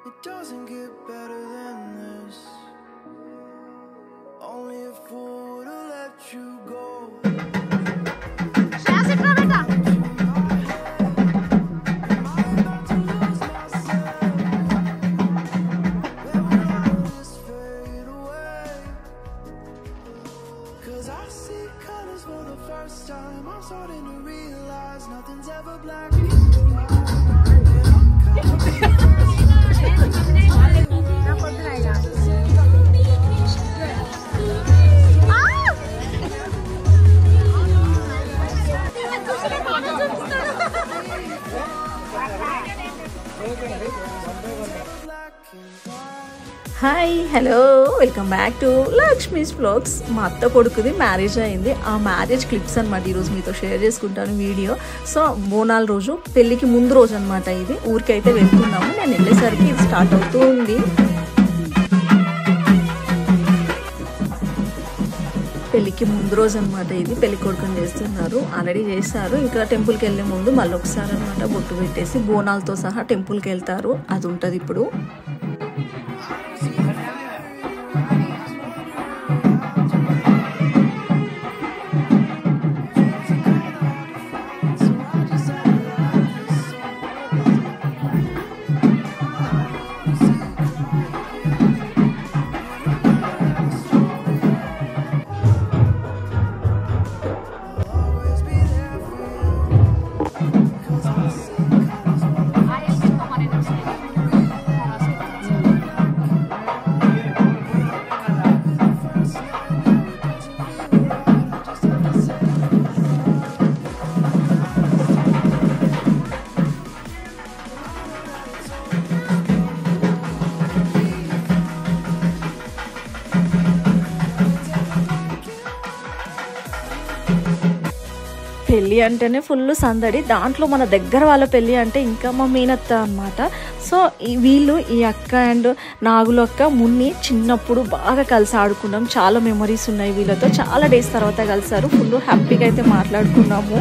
It doesn't get better than this. Only a fool would have let you go. Cause I see colors for the first time. I'm starting to realize nothing's ever black. Hi hello welcome back to Lakshmi's vlogs. మా అత్త కొడుకుది marriage అయింది. ఆ marriage clips అనమాట ఈరోజు మీతో share చేసుకుంటాను video. So బోనాల రోజు పెళ్ళికి ముందు రోజు అనమాట ఇది. ఊరికైతే వెళ్తున్నాము. నేను వెళ్ళేసరికి ఇది స్టార్ట్ అవుతూ ఉంది. పెళ్ళికి ముందు రోజు అనమాట ఇది. పెళ్లి కొడుకుని చేస్తున్నారు, ఆల్రెడీ చేశారు. ఇంకా టెంపుల్కి వెళ్ళే ముందు మళ్ళీ ఒకసారి అనమాట బొట్టు పెట్టేసి బోనాలతో సహా టెంపుల్కి వెళ్తారు. అది ఉంటుంది ఇప్పుడు. పెళ్ళి అంటేనే ఫుల్ సందడి. దాంట్లో మన దగ్గర వాళ్ళ పెళ్ళి అంటే ఇంకా మా మీనత్త అనమాట. సో వీళ్ళు ఈ అక్క అండ్ నాగులు అక్క మున్ని చిన్నప్పుడు బాగా కలిసి ఆడుకున్నాం. చాలా మెమరీస్ ఉన్నాయి వీళ్ళతో. చాలా డేస్ తర్వాత కలిసారు. ఫుల్ హ్యాపీగా అయితే మాట్లాడుకున్నాము.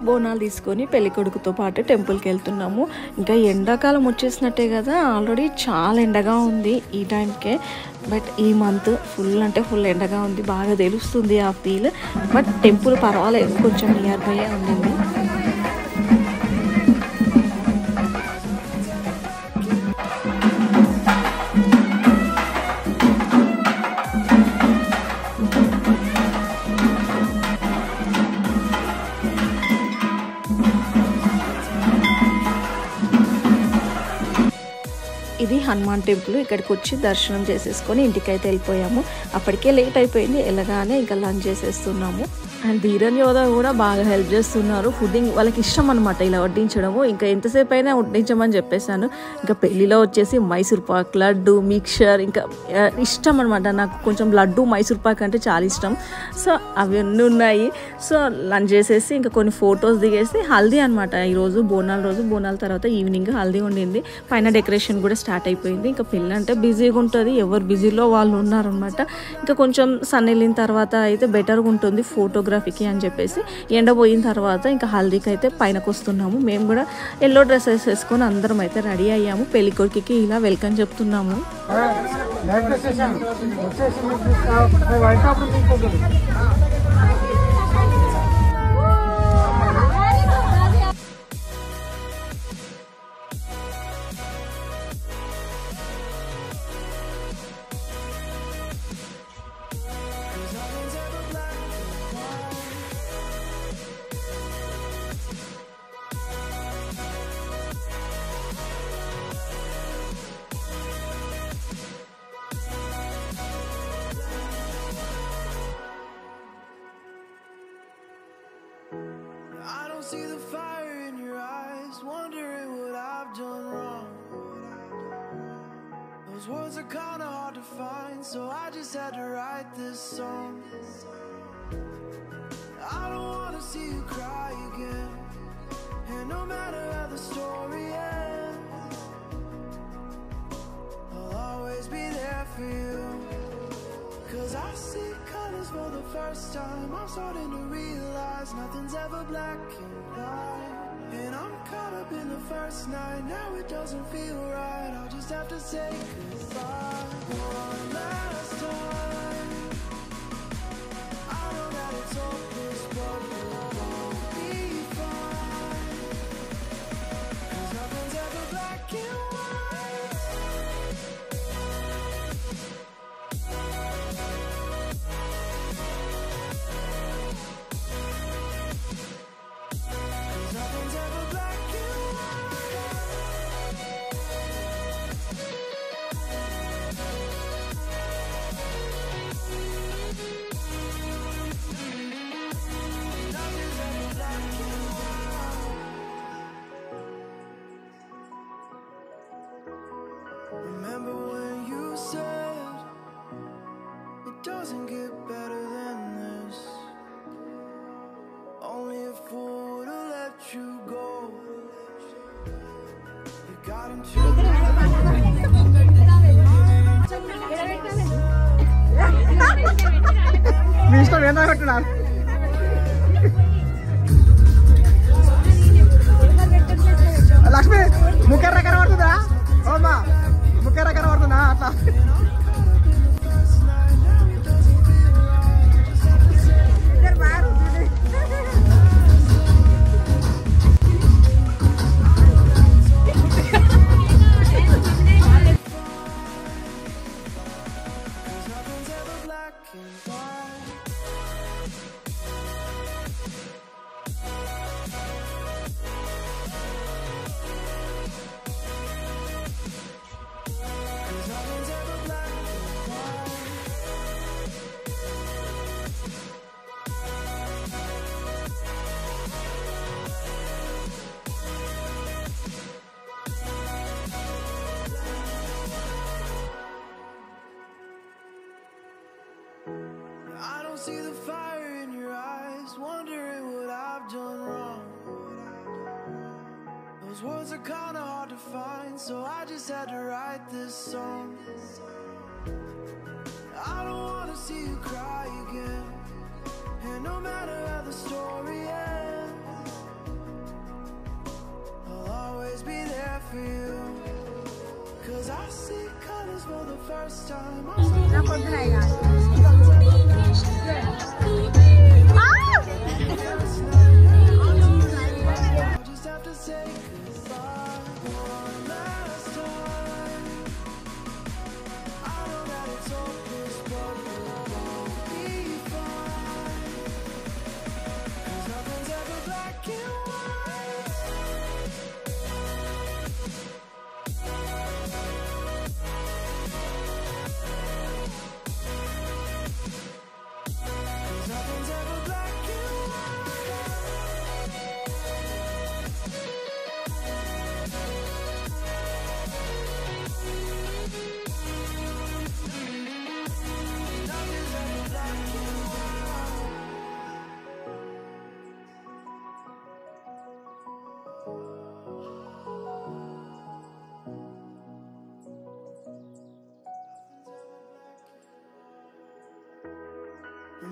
బోనాలు తీసుకొని పెళ్లి కొడుకుతో పాటు టెంపుల్కి వెళ్తున్నాము. ఇంకా ఎండాకాలం వచ్చేసినట్టే కదా, ఆల్రెడీ చాలా ఎండగా ఉంది ఈ టైంకే. బట్ ఈ మంత్ ఫుల్ అంటే ఫుల్ ఎండగా ఉంది, బాగా తెలుస్తుంది ఆ ఫీల్. బట్ టెంపుల్ పర్వాలేదు, కొంచెం నియర్ బై ఉండింది. ఇది హనుమాన్ టెంపుల్. ఇక్కడికి వచ్చి దర్శనం చేసేసుకొని ఇంటికైతే వెళ్ళిపోయాము. అప్పటికే లేట్ అయిపోయింది. వెళ్ళగానే ఇంకా లంచ్ చేసేస్తున్నాము. అండ్ ధీరన్ యోధ కూడా బాగా హెల్ప్ చేస్తున్నారు. ఫుడ్డింగ్ వాళ్ళకి ఇష్టం అనమాట ఇలా వడ్డించడము. ఇంకా ఎంతసేపు అయినా వడ్డించమని చెప్పేశాను. ఇంకా పెళ్ళిలో వచ్చేసి మైసూర్ పాక్, లడ్డు, మిక్చర్ ఇంకా ఇష్టం అనమాట. నాకు కొంచెం లడ్డు, మైసూర్ పాక్ అంటే చాలా ఇష్టం. సో అవన్నీ ఉన్నాయి. సో లంచ్ చేసేసి ఇంకా కొన్ని ఫొటోస్ దిగేసి హల్దీ అనమాట. ఈరోజు బోనాల రోజు. బోనాల తర్వాత ఈవినింగ్ హల్దీ ఉండింది. పైన డెకరేషన్ కూడా స్టార్ట్ అయిపోయింది. ఇంకా పెళ్ళి అంటే బిజీగా ఉంటుంది. ఎవరు బిజీలో వాళ్ళు ఉన్నారనమాట. ఇంకా కొంచెం సన్ వెళ్ళిన తర్వాత అయితే బెటర్గా ఉంటుంది ఫోటోగ్రఫీకి అని చెప్పేసి ఎండ పోయిన తర్వాత ఇంకా హల్దీకి అయితే పైనకు వస్తున్నాము. మేము కూడా ఎల్లో డ్రెస్సెస్ వేసుకొని అందరం అయితే రెడీ అయ్యాము. పెళ్లి కొడుకుకి ఇలా వెల్కమ్ చెప్తున్నాము. I don't see the fire in your eyes, wondering what I've done wrong. Those words are kinda hard to find, so I just had to write this song. I don't wanna see you cry again, and no matter how the story ends, I'll always be there for you. 'Cause I see colors for the first time. I'm starting to realize nothing's ever black and white. And I'm caught up in the first night. Now it doesn't feel right. I'll just have to say goodbye one last time. I know that it's hopeless, but we'll be fine. 'Cause nothing's ever black and white. Remember when you said it doesn't get better than this? Only a fool would've let you go. You got into మీ ఇష్టం ఏందా పెట్టున్నాను. లక్ష్మి ముఖ్యర కనబడుతుందా? ఓమా ముఖ్యర కనబడుతుందా? అట్లా I don't see the fire in your eyes, wondering what I've done wrong. Those words are kinda hard to find, so I just had to write this song. I don't wanna see you cry again, and no matter how the story ends, I'll always be there for you. 'Cause I see colors for the first time.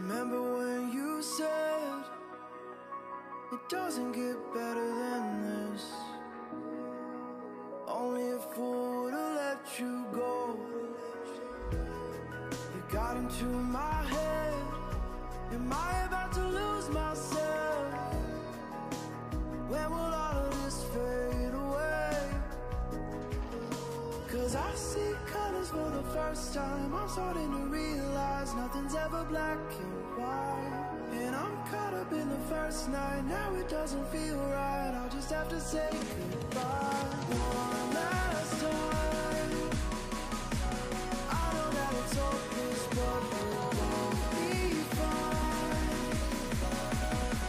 Remember when you said it doesn't get better than this? Only a fool would've let you go. You got into my head. Am I about to lose myself? When will all of this fade away? 'Cause I see colors for the first time. I'm starting to realize nothing's ever black and white. And I'm caught up in the first night. Now it doesn't feel right. I'll just have to say goodbye one last time. I know that it's hopeless, but we'll both be fine.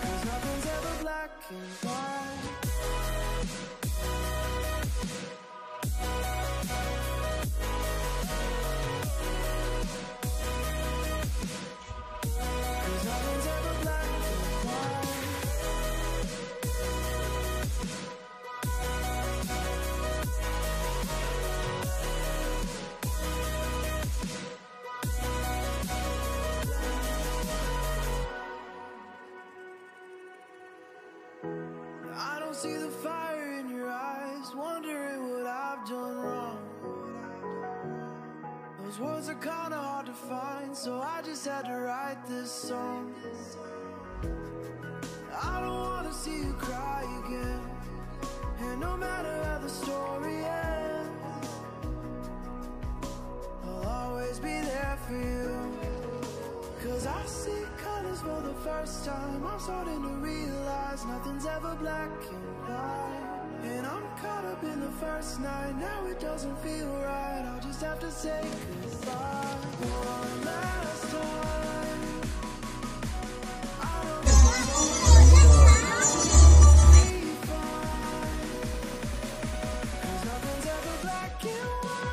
'Cause nothing's ever black and white. 'Cause nothing's ever black and white. I don't see the fire in your eyes, wondering what I've done wrong. Those words are kinda hard to find, so I just had to write this song. I don't wanna see you cry again, and no matter how the story ends, I'll always be there for you. 'Cause I see colors for the first time. I'm starting to realize nothing's ever black and white. And I'm caught up in the first night. Now it doesn't feel right. I'll just have to say goodbye one last time. I don't know be fine. 'Cause nothing's ever black and white.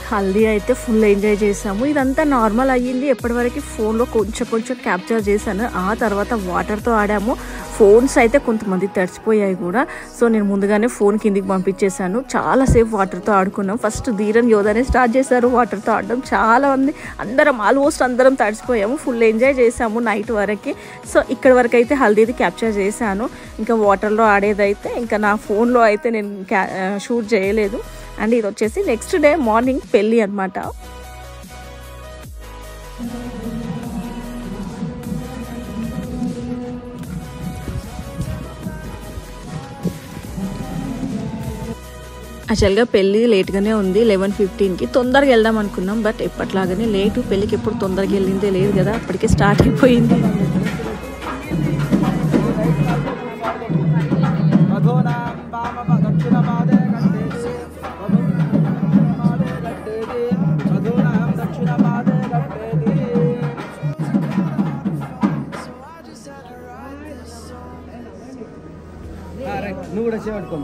Haldi అయితే full enjoy చేసాము. ఇదంతా normal అయ్యింది. ఎప్పటివరకు ఫోన్లో కొంచెం కొంచెం capture చేశాను. ఆ తర్వాత వాటర్తో ఆడాము. ఫోన్స్ అయితే కొంతమంది తడిచిపోయాయి కూడా. సో నేను ముందుగానే ఫోన్ కిందికి పంపించేశాను. చాలాసేపు వాటర్తో ఆడుకున్నాం. ఫస్ట్ ధీరన్ యోధానే స్టార్ట్ చేశారు వాటర్తో ఆడడం. చాలా మంది ఆల్మోస్ట్ అందరం తడిచిపోయాము. ఫుల్ ఎంజాయ్ చేసాము నైట్ వరకు. సో ఇక్కడ వరకు అయితే హల్దీది క్యాప్చర్ చేశాను. ఇంకా వాటర్లో ఆడేదైతే ఇంకా నా ఫోన్లో అయితే నేను షూట్ చేయలేదు. అండ్ ఇది వచ్చేసి నెక్స్ట్ డే మార్నింగ్ పెళ్ళి అనమాట. యాక్చువల్గా పెళ్ళి లేట్గానే ఉంది. 11:15కి తొందరగా వెళ్దాం అనుకున్నాం. బట్ ఎప్పట్లాగానే లేటు. పెళ్ళికి ఎప్పుడు తొందరగా వెళ్ళిందే లేదు కదా, అప్పటికే స్టార్ట్ అయిపోయింది. నువ్వు కూడా చేయబట్టుకో.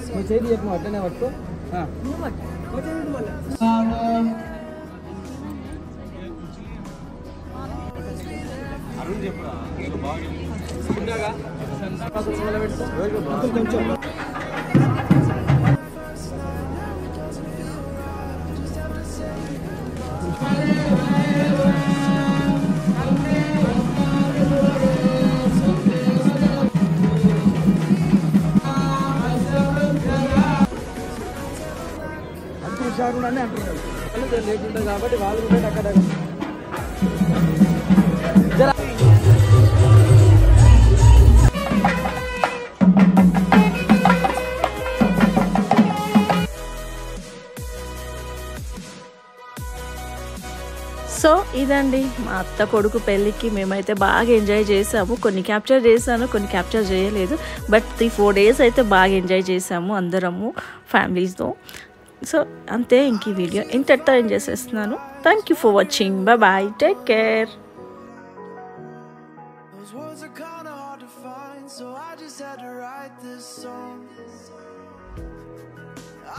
నువ్వు చేతి చెప్పు అట్లనే పట్టుకో. అరుణ్ చెప్పురా కొంచెం అంటున్నాను అంటున్నాడు లేకుంటుంది కాబట్టి వాళ్ళు కూడా అక్కడ సో ఇదండి మా అత్త కొడుకు పెళ్ళికి మేమైతే బాగా ఎంజాయ్ చేసాము. కొన్ని క్యాప్చర్ చేశాను, కొన్ని క్యాప్చర్ చేయలేదు. బట్ 3-4 days అయితే బాగా ఎంజాయ్ చేసాము అందరము ఫ్యామిలీస్తో. సో అంతే, ఇంక ఈ వీడియో ఇంతటితో ఎంజాయ్ చేసేస్తున్నాను. Thank you for watching. Bye, take care. So I just had to write this song.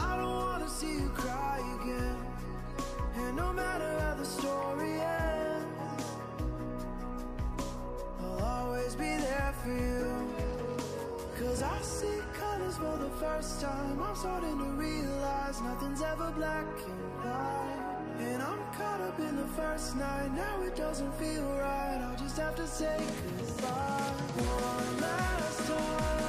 I don't wanna see you cry again, and no matter how the story ends. for the first time. I'm starting to realize nothing's ever black and white. And I'm caught up in the first night. Now it doesn't feel right. I'll just have to say goodbye one last time.